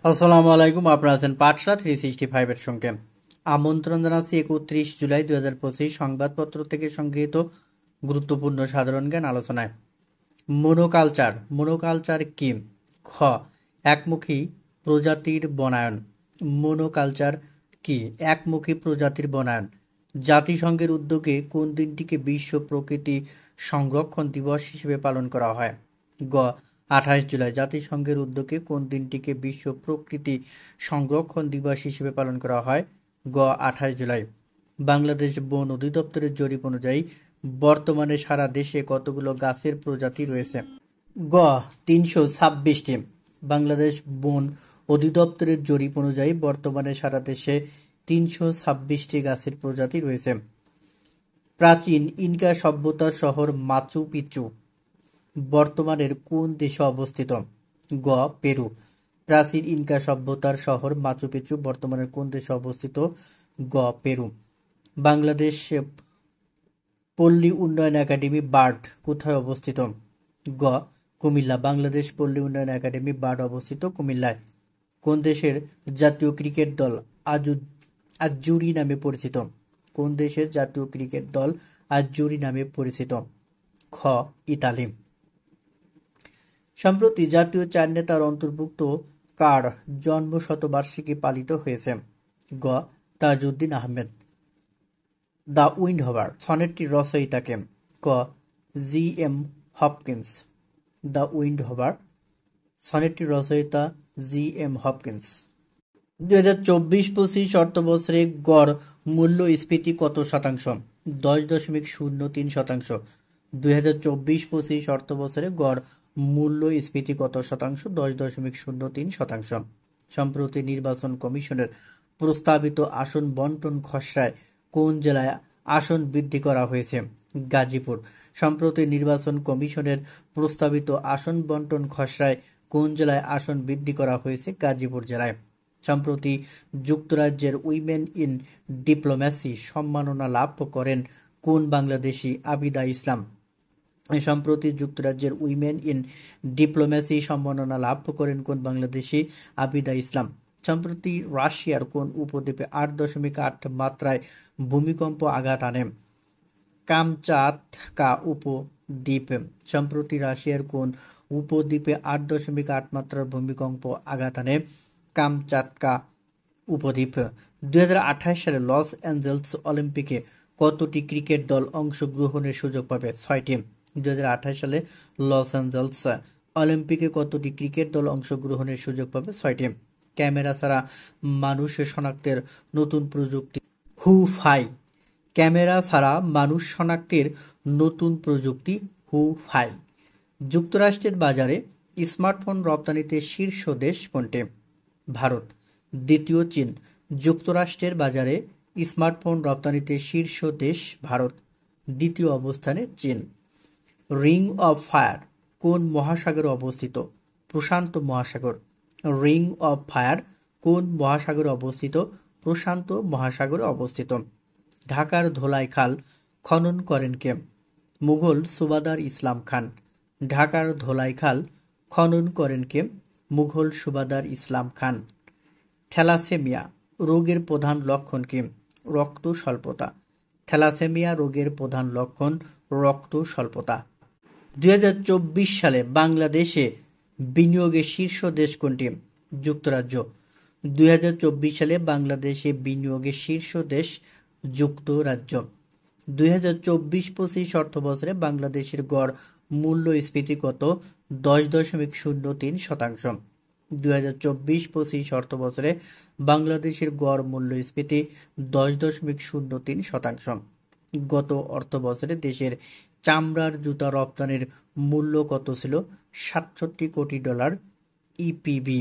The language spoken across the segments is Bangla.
আসসালামু আলাইকুম। আপনারা আছেন পাঠশালা 365 এর সঙ্গে। আমন্ত্রণ জানাচ্ছি 31 জুলাই 2025 সংবাদপত্র থেকে সংগৃহীত গুরুত্বপূর্ণ সাধারণ জ্ঞান আলোচনায়। মনোকালচার কি? খ, একমুখী প্রজাতির বনায়ন। মনোকালচার কি? একমুখী প্রজাতির বনায়ন। জাতিসংঘের উদ্যোগে কোন দিনটিকে বিশ্ব প্রকৃতি সংরক্ষণ দিবস হিসেবে পালন করা হয়? গ, 28 জুলাই। জাতিসংঘের উদ্যোগে কোন দিনটিকে বিশ্ব প্রকৃতি সংরক্ষণ দিবস হিসেবে পালন করা হয়? গ, 28 জুলাই। বাংলাদেশ বন অধিদপ্তরের জরিপ অনুযায়ী বর্তমানে সারা দেশে কতগুলো গাছের প্রজাতি রয়েছে? গ, 326টি। বাংলাদেশ বন অধিদপ্তরের জরিপ অনুযায়ী বর্তমানে সারা দেশে 326টি গাছের প্রজাতি রয়েছে। প্রাচীন ইনকা সভ্যতার শহর মাচু পিচু বর্তমানের কোন দেশে অবস্থিত? গ, পেরু। প্রাচীন ইনকা সভ্যতার শহর মাচু পিচু বর্তমানের কোন দেশে অবস্থিত? গ, পেরু। বাংলাদেশ পল্লী উন্নয়ন একাডেমি বার্ড কোথায় অবস্থিত? গ, কুমিল্লা। বাংলাদেশ পল্লী উন্নয়ন একাডেমি বার্ড অবস্থিত কুমিল্লায়। কোন দেশের জাতীয় ক্রিকেট দল আজুরি নামে পরিচিত? কোন দেশের জাতীয় ক্রিকেট দল আজুরি নামে পরিচিত? খ, ইতালি। সম্প্রতি জাতীয় চার নেতার অন্তর্ভুক্ত কার জন্মশতবার্ষিকী পালিত হয়েছে? গ, তাজউদ্দিন আহমেদ। দ্য উইন্ডহবার সনেটটির রচয়িতাকে? ক, জি এম হপকিন্স। দ্য উইন্ডহবার সনেটটির রচয়িতা জি এম হপকিন্স। 2024-25 অর্থবছরে গড় মূল্যস্ফীতি কত শতাংশ? 10.03%। 2024-25 অর্থবছরে গড় মূল্যস্ফীতি কত শতাংশ? 10.03%। সম্প্রতি নির্বাচন কমিশনের প্রস্তাবিত আসন বন্টন খসড়ায় কোন জেলায় আসন বৃদ্ধি করা হয়েছে? গাজীপুর। সম্প্রতি নির্বাচন কমিশনের প্রস্তাবিত আসন বন্টন খসড়ায় কোন জেলায় আসন বৃদ্ধি করা হয়েছে? গাজীপুর জেলায়। সম্প্রতি যুক্তরাজ্যের উইমেন ইন ডিপ্লোম্যাসি সম্মাননা লাভ করেন কোন বাংলাদেশি? আবিদা ইসলাম। সম্প্রতি যুক্তরাজ্যের উইমেন ইন ডিপ্লোম্যাসি সম্মাননা লাভ করেন কোন বাংলাদেশি? আবিদা ইসলাম। সম্প্রতি রাশিয়ার কোন উপদ্বীপে 8.8 মাত্রায় ভূমিকম্প আঘাত আনে? কামচাতকা উপদ্বীপ। সম্প্রতি রাশিয়ার কোন উপদ্বীপে 8.8 মাত্রার ভূমিকম্প আঘাত আনে? কামচাতকা উপদ্বীপ। 2028 সালে লস অ্যাঞ্জেলস অলিম্পিকে কতটি ক্রিকেট দল অংশগ্রহণের সুযোগ পাবে? 6টি। 2028 সালে লস অ্যাঞ্জেলস অলিম্পিকে কতটি ক্রিকেট দল অংশগ্রহণের সুযোগ পাবে? 6টি। ক্যামেরা ছাড়া মানুষ শনাক্তের নতুন প্রযুক্তি হু-ফাই। ক্যামেরা ছাড়া মানুষ শনাক্তের নতুন প্রযুক্তি হু-ফাই। যুক্তরাষ্ট্রের বাজারে স্মার্টফোন রপ্তানিতে শীর্ষ দেশ কোনটি? ভারত। দ্বিতীয় চীন। যুক্তরাষ্ট্রের বাজারে স্মার্টফোন রপ্তানিতে শীর্ষ দেশ ভারত। দ্বিতীয় অবস্থানে চীন। রিং অফ ফায়ার কোন মহাসাগরে অবস্থিত? প্রশান্ত মহাসাগর। রিং অফ ফায়ার কোন মহাসাগরে অবস্থিত? প্রশান্ত মহাসাগরে অবস্থিত। ঢাকার ধোলাই খাল খনন করেন কে? মুঘল সুবাদার ইসলাম খান। ঢাকার ধোলাই খাল খনন করেন কে? মুঘল সুবাদার ইসলাম খান। থ্যালাসেমিয়া রোগের প্রধান লক্ষণ কি? রক্ত স্বল্পতা। থ্যালাসেমিয়া রোগের প্রধান লক্ষণ রক্ত স্বল্পতা। 2024 সালে বাংলাদেশে বিনিয়োগের শীর্ষ দেশ কোনটি? যুক্তরাজ্য। 2024 সালে বাংলাদেশে বিনিয়োগের শীর্ষ দেশ যুক্তরাজ্য। 2024-25 অর্থবছরে বাংলাদেশের গড় মূল্যস্ফীতি কত? 10.03%। 2024-25 অর্থবছরে বাংলাদেশের গড় মূল্যস্ফীতি 10.03%। গত অর্থবছরে দেশের চামড়ার জুতা রপ্তানির মূল্য কত ছিল? 67 কোটি ডলার ইপিবি।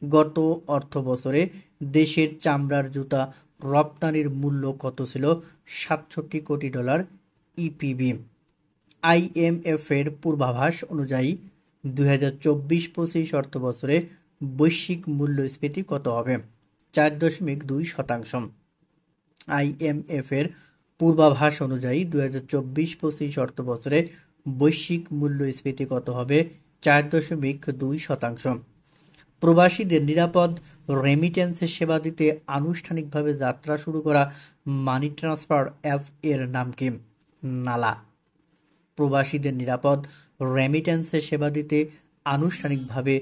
গত অর্থবছরে দেশের চামড়ার জুতা রপ্তানির মূল্য কত ছিল? 67 কোটি ডলার ইপিবি। আইএমএফ এর পূর্বাভাস অনুযায়ী 2024-25 অর্থবছরে বৈশ্বিক মূল্যস্ফীতি কত হবে? 4.2%। আইএমএফ এর পূর্বাভাস অনুযায়ী 2024-25 অর্থবছরে বৈশ্বিক মূল্যস্ফীতি কত হবে? 4.2%। প্রবাসীদের নিরাপদ রেমিটেন্সের সেবা দিতে আনুষ্ঠানিকভাবে যাত্রা শুরু করা মানি ট্রান্সফার অ্যাপ এর নাম কি? নালা। প্রবাসীদের নিরাপদ রেমিটেন্সের সেবা দিতে আনুষ্ঠানিকভাবে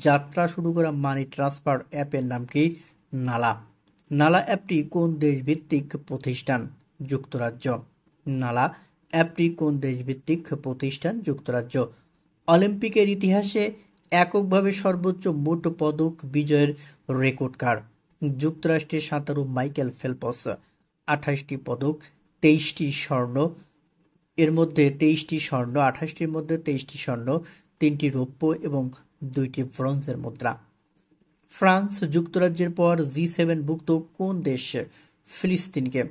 যাত্রা শুরু করা মানি ট্রান্সফার অ্যাপের নাম কি? নালা। নালা অ্যাপটি কোন দেশভিত্তিক প্রতিষ্ঠান? যুক্তরাজ্য। নালা অ্যাপটি কোন দেশভিত্তিক প্রতিষ্ঠান? যুক্তরাজ্য। অলিম্পিকের ইতিহাসে এককভাবে সর্বোচ্চ মোট পদক বিজয়ের রেকর্ড কার? যুক্তরাষ্ট্রের সাঁতারু মাইকেল ফেলপস। 28টি পদক, 23টি স্বর্ণ, এর মধ্যে 23টি স্বর্ণ, 28টির মধ্যে 23টি স্বর্ণ, 3টি রৌপ্য এবং 2টি ব্রোঞ্জের মুদ্রা। ফ্রান্স যুক্তরাজ্যের পর G7ভুক্ত কোন দেশ ফিলিস্তিনকে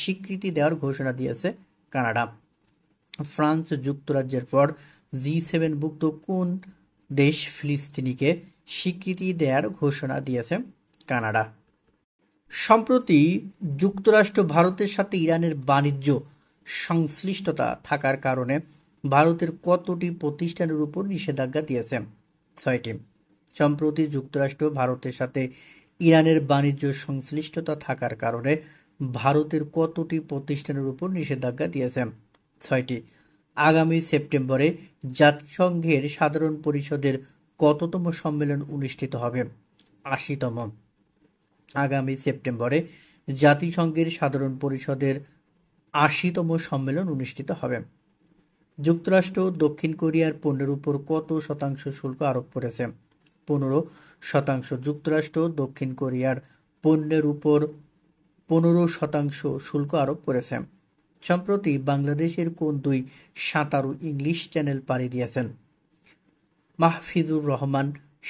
স্বীকৃতি দেওয়ার ঘোষণা দিয়েছে? কানাডা। ফ্রান্স যুক্তরাজ্যের পর G7ভুক্ত কোন দেশ ফিলিস্তিনিকে স্বীকৃতি দেওয়ার ঘোষণা দিয়েছে? কানাডা। সম্প্রতি যুক্তরাষ্ট্র ভারতের সাথে ইরানের বাণিজ্য সংশ্লিষ্টতা থাকার কারণে ভারতের কতটি প্রতিষ্ঠানের উপর নিষেধাজ্ঞা দিয়েছে? 6টি। সম্প্রতি যুক্তরাষ্ট্র ভারতের সাথে ইরানের বাণিজ্য সংশ্লিষ্টতা থাকার কারণে ভারতের কতটি প্রতিষ্ঠানের উপর নিষেধাজ্ঞা দিয়েছে? 6টি। আগামী সেপ্টেম্বরে জাতিসংঘের সাধারণ পরিষদের কততম সম্মেলন অনুষ্ঠিত হবে? 80তম। আগামী সেপ্টেম্বরে জাতিসংঘের সাধারণ পরিষদের 80তম সম্মেলন অনুষ্ঠিত হবে। যুক্তরাষ্ট্র দক্ষিণ কোরিয়ার পণ্যের উপর কত শতাংশ শুল্ক আরোপ করেছে? 15%। যুক্তরাষ্ট্র দক্ষিণ কোরিয়ার পণ্যের উপর 15% শুল্ক আরোপ করেছে। সম্প্রতি বাংলাদেশের কোন দুই সাঁতারু ইংলিশ চ্যানেল পাড়ি দিয়েছেন? মাহফিজুর রহমান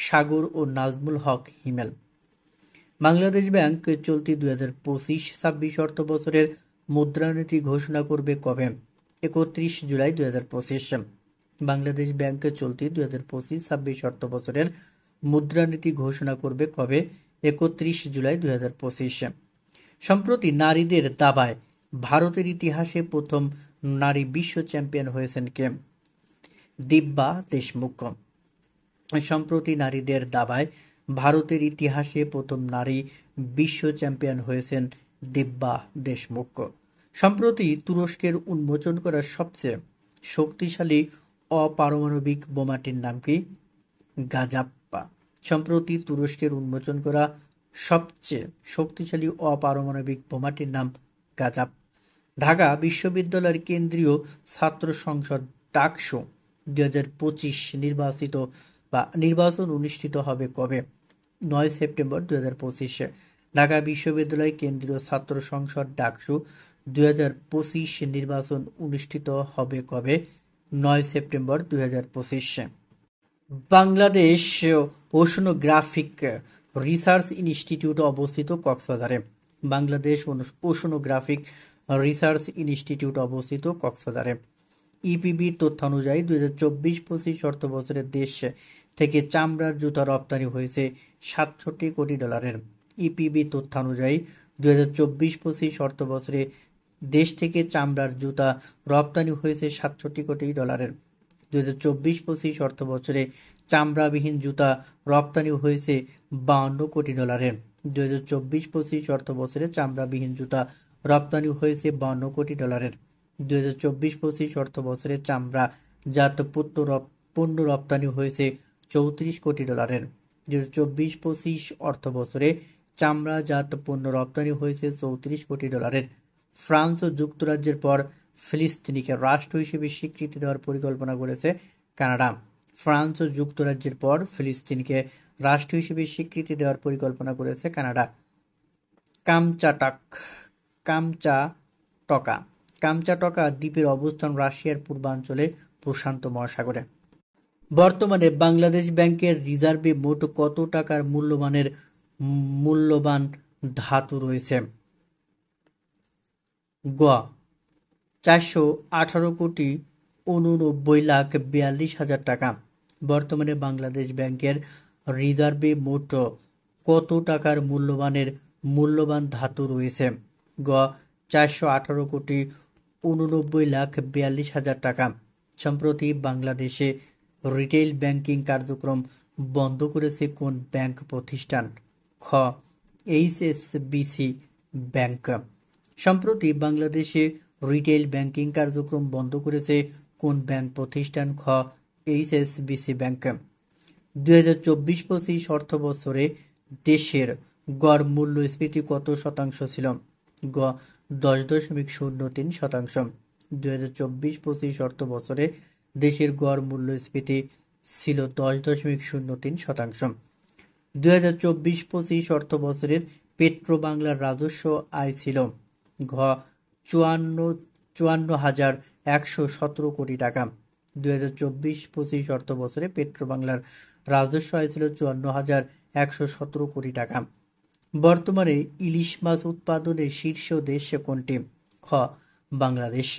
সাগর ও নাজমুল হক হিমেল। বাংলাদেশ ব্যাংক চলতি 2025-26 অর্থবছরের মুদ্রানীতি ঘোষণা করবে কবে? 31 জুলাই 2025। বাংলাদেশ ব্যাংক চলতি 2025-26 অর্থবছরের মুদ্রানীতি ঘোষণা করবে কবে? 31 জুলাই 2025। সম্প্রতি নারীদের দাবায় ভারতের ইতিহাসে প্রথম নারী বিশ্ব চ্যাম্পিয়ন হয়েছেন কে? দিব্যা দেশমুখ। সম্প্রতি নারীদের দাবায় ভারতের ইতিহাসে প্রথম নারী বিশ্ব চ্যাম্পিয়ন হয়েছেন দিব্যা দেশমুখ। সম্প্রতি তুরস্কের উন্মোচন করা সবচেয়ে শক্তিশালী অপারমাণবিক বোমাটির নাম কি? গাজাপ্পা। সম্প্রতি তুরস্কের উন্মোচন করা সবচেয়ে শক্তিশালী অপারমাণবিক বোমাটির নাম গাজাপ। ঢাকা বিশ্ববিদ্যালয়ের কেন্দ্রীয় ছাত্র সংসদ ডাকসু 2025 নির্বাচন অনুষ্ঠিত হবে কবে? 9 সেপ্টেম্বর 2025। ঢাকা বিশ্ববিদ্যালয় কেন্দ্রীয় ছাত্র সংসদ ডাকসু 2025 নির্বাচন অনুষ্ঠিত হবে কবে? 9 September 2025। Bangladesh oceanographic research institute অবস্থিত কক্সবাজারে। বাংলাদেশ ওশনোগ্রাফিক রিসার্চ ইনস্টিটিউট অবস্থিত কক্সবাজারে। ইপিবির তথ্যানুযায়ী 2024-25 অর্থবছরের দেশ থেকে চামড়ার জুতা রপ্তানি হয়েছে $67 কোটি। ইপিবি তথ্যানুযায়ী 2024-25 অর্থবছরে দেশ থেকে চামড়ার জুতা রপ্তানি হয়েছে $67 কোটি। 2024-25 অর্থবছরে চামড়াবিহীন জুতা রপ্তানি হয়েছে $52 কোটি। 2024-25 অর্থবছরে চামড়াবিহীন জুতা রপ্তানি হয়েছে $52 কোটি। 2024-25 অর্থবছরে চামড়াজাত পণ্য রপ্তানি হয়েছে $34 কোটি। 2024-25 অর্থবছরে চামড়াজাত পণ্য রপ্তানি হয়েছে $34 কোটি। ফ্রান্স ও যুক্তরাজ্যের পর ফিলিস্তিনিকে রাষ্ট্র হিসেবে স্বীকৃতি দেওয়ার পরিকল্পনা করেছে কানাডা। ফ্রান্স ও যুক্তরাজ্যের পর ফিলিস্তিনকে রাষ্ট্র হিসেবে স্বীকৃতি দেওয়ার পরিকল্পনা করেছে কানাডা। কামচাটকা দ্বীপের অবস্থান রাশিয়ার পূর্বাঞ্চলে প্রশান্ত মহাসাগরে। বর্তমানে বাংলাদেশ ব্যাংকের রিজার্ভে মোট কত টাকার মূল্যবান ধাতু রয়েছে? গ 418,89,42,000 টাকা। বর্তমানে বাংলাদেশ ব্যাংকের রিজার্ভে মোট কত টাকার মূল্যবান ধাতু রয়েছে? গ 418,89,42,000 টাকা। সম্প্রতি বাংলাদেশে রিটেইল ব্যাংকিং কার্যক্রম বন্ধ করেছে কোন ব্যাংক প্রতিষ্ঠান? খ এইচএসবিসি ব্যাংক। সম্প্রতি বাংলাদেশে রিটেল ব্যাংকিং কার্যক্রম বন্ধ করেছে কোন ব্যাংক প্রতিষ্ঠান? খ এইচএসবিসি ব্যাংক। 2024-25 অর্থ বছরে দেশের গড় মূল্যস্ফীতি কত শতাংশ ছিল? গ 10.03%। 2024-25 অর্থ বছরে দেশের গড় মূল্যস্ফীতি ছিল 10.03%। 2024-25 অর্থ বছরের পেট্রো বাংলার রাজস্ব আয় ছিল ঘ 54,117 কোটি টাকা। 2024-25 অর্থ বছরে পেট্রো বাংলার রাজস্ব আয় ছিল 54,117 কোটি টাকা। বর্তমানে ইলিশ মাছ উৎপাদনে শীর্ষ দেশ কোনটি? খ বাংলাদেশ।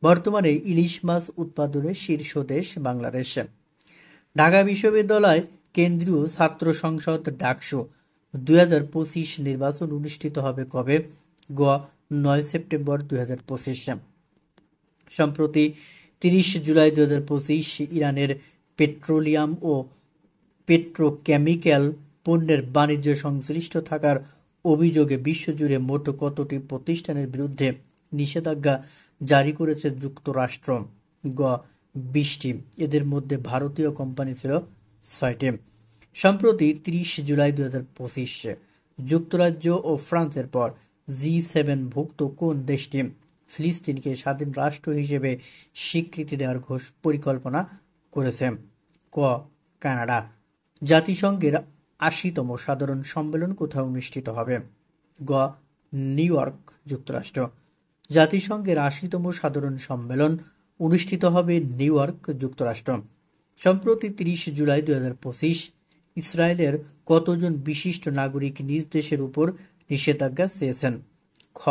বর্তমানে ইলিশ মাছ উৎপাদনে শীর্ষ দেশ বাংলাদেশ। ঢাকা বিশ্ববিদ্যালয় কেন্দ্রীয় ছাত্র সংসদ ডাকসু 2025 নির্বাচন অনুষ্ঠিত হবে কবে? গ 9 সেপ্টেম্বর 2025। সম্প্রতি 30 জুলাই 2025 ইরানের পেট্রোলিয়াম ও পেট্রোকেমিক্যাল পণ্যের বাণিজ্য সংশ্লিষ্ট থাকার অভিযোগে বিশ্বজুড়ে মোট কতটি প্রতিষ্ঠানের বিরুদ্ধে নিষেধাজ্ঞা জারি করেছে যুক্তরাষ্ট্র? গ 20টি। এদের মধ্যে ভারতীয় কোম্পানি ছিল 6টি। সম্প্রতি 30 জুলাই 2025 যুক্তরাজ্য ও ফ্রান্সের পর G7 ভুক্ত কোন দেশটি ফিলিস্তিনকে স্বাধীন রাষ্ট্র হিসেবে স্বীকৃতি দেওয়ার পরিকল্পনা করেছে? ক কানাডা। জাতিসংঘের 80তম সাধারণ সম্মেলন কোথায় অনুষ্ঠিত হবে? গ নিউ ইয়র্ক, যুক্তরাষ্ট্র। জাতিসংঘের 80তম সাধারণ সম্মেলন অনুষ্ঠিত হবে নিউ ইয়র্ক, যুক্তরাষ্ট্র। সম্প্রতি 30 জুলাই 2025 ইসরায়েলের কতজন বিশিষ্ট নাগরিক নিজ দেশের উপর নিষেধাজ্ঞা চেয়েছেন? খ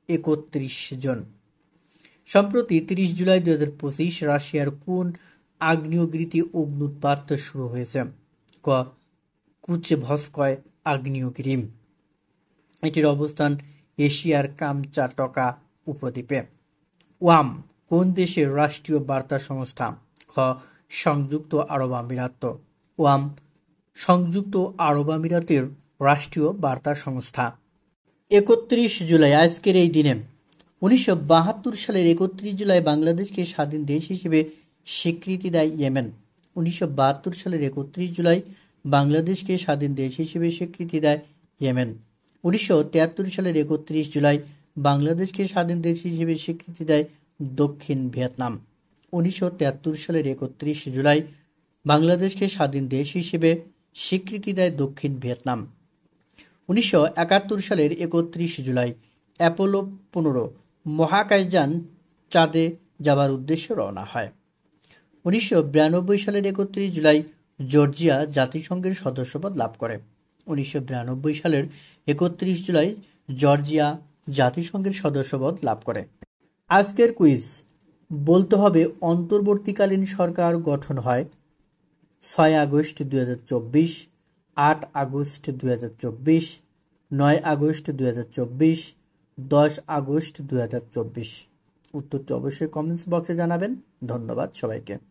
31 জন। সম্প্রতি 30 জুলাই 2025 রাশিয়ার কোন আগ্নেয়গিরিতে অগ্ন্যুৎপাত শুরু হয়েছে? ক কুচেভস্কয় আগ্নেয়গিরি। এটির অবস্থান এশিয়ার কামচাটকা উপদ্বীপে। ওয়াম কোন দেশের রাষ্ট্রীয় বার্তা সংস্থা? খ সংযুক্ত আরব আমিরাত। ওয়াম সংযুক্ত আরব আমিরাতের রাষ্ট্রীয় বার্তা সংস্থা। 31 জুলাই আজকের এই দিনে 1972 সালের 31 জুলাই বাংলাদেশকে স্বাধীন দেশ হিসেবে স্বীকৃতি দেয় ইয়েমেন। 1972 সালের 31 জুলাই বাংলাদেশকে স্বাধীন দেশ হিসেবে স্বীকৃতি দেয় ইয়েমেন। 1973 সালের 31 জুলাই বাংলাদেশকে স্বাধীন দেশ হিসেবে স্বীকৃতি দেয় দক্ষিণ ভিয়েতনাম। 1973 সালের 31 জুলাই বাংলাদেশকে স্বাধীন দেশ হিসেবে স্বীকৃতি দেয় দক্ষিণ ভিয়েতনাম। 1971 সালের 31 জুলাই অ্যাপোলো 15 মহাকাশযান চাঁদে যাবার উদ্দেশ্যে রওনা হয়। 1992 সালের 31 জুলাই জর্জিয়া জাতিসংঘের সদস্যপদ লাভ করে। 1992 সালের 31 জুলাই জর্জিয়া জাতিসংঘের সদস্যপদ লাভ করে। আজকের কুইজ বলতে হবে অন্তর্বর্তীকালীন সরকার গঠন হয় 6 আগস্ট 2024, 8 আগস্ট 2024, 9 আগস্ট 2024, 10 আগস্ট 2024। উত্তরটি অবশ্যই কমেন্টস বক্সে জানাবেন। ধন্যবাদ সবাইকে।